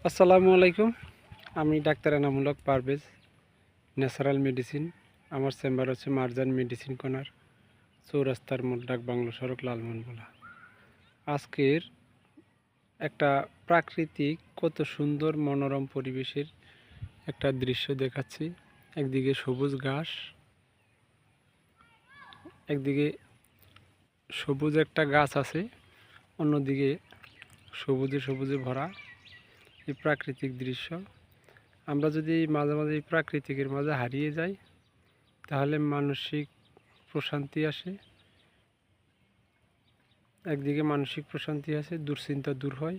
আসসালামু আলাইকুম। আমি ডাক্তার এনামূলক পারভেজ, ন্যাচারাল মেডিসিন। আমার চেম্বার হচ্ছে মারজান মেডিসিন কর্নার, চৌরাস্তার মোড়, ডাক বাংলো সড়ক, লালমোহনগোলা। আজকের একটা প্রাকৃতিক কত সুন্দর মনোরম পরিবেশের একটা দৃশ্য দেখাচ্ছি। একদিকে সবুজ ঘাস, একদিকে সবুজ একটা গাছ আছে, অন্যদিকে সবুজে সবুজে ভরা এই প্রাকৃতিক দৃশ্য। আমরা যদি মাঝে মাঝে এই প্রাকৃতিকের মাঝে হারিয়ে যাই, তাহলে মানসিক প্রশান্তি আসে। একদিকে মানসিক প্রশান্তি আসে, দুশ্চিন্তা দূর হয়,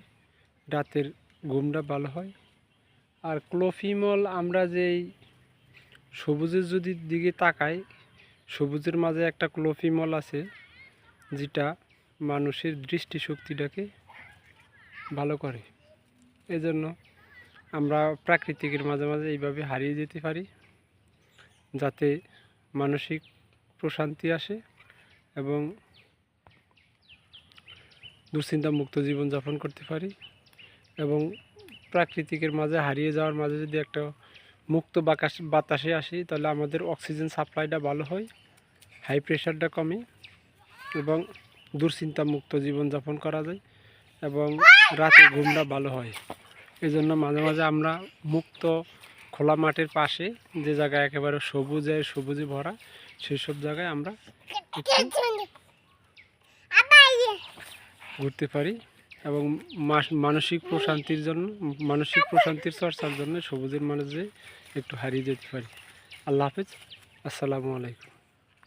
রাতের ঘুমটা ভালো হয়। আর ক্লোফিমল, আমরা যেই সবুজের যদি দিকে তাকাই, সবুজের মাঝে একটা ক্লোফিমল আছে, যেটা মানুষের দৃষ্টিশক্তিটাকে ভালো করে। এজন্য আমরা প্রাকৃতিকের মাঝে মাঝে এইভাবে হারিয়ে যেতে পারি, যাতে মানসিক প্রশান্তি আসে এবং দুশ্চিন্তা মুক্ত জীবনযাপন করতে পারি। এবং প্রাকৃতিকের মাঝে হারিয়ে যাওয়ার মাঝে যদি একটা মুক্ত বাতাসে আসি, তাহলে আমাদের অক্সিজেন সাপ্লাইটা ভালো হয়, হাই প্রেশারটা কমে এবং দুশ্চিন্তা মুক্ত জীবনযাপন করা যায় এবং রাতে ঘুমটা ভালো হয়। এই জন্য মাঝে মাঝে আমরা মুক্ত খোলা মাঠের পাশে, যে জায়গায় একেবারে সবুজে ভরা, সেই সব জায়গায় আমরা ঘুরতে পারি এবং মানসিক প্রশান্তির চর্চার জন্য সবুজের মাঝে একটু হারিয়ে যেতে পারি। আল্লাহ হাফেজ, আসসালামু আলাইকুম।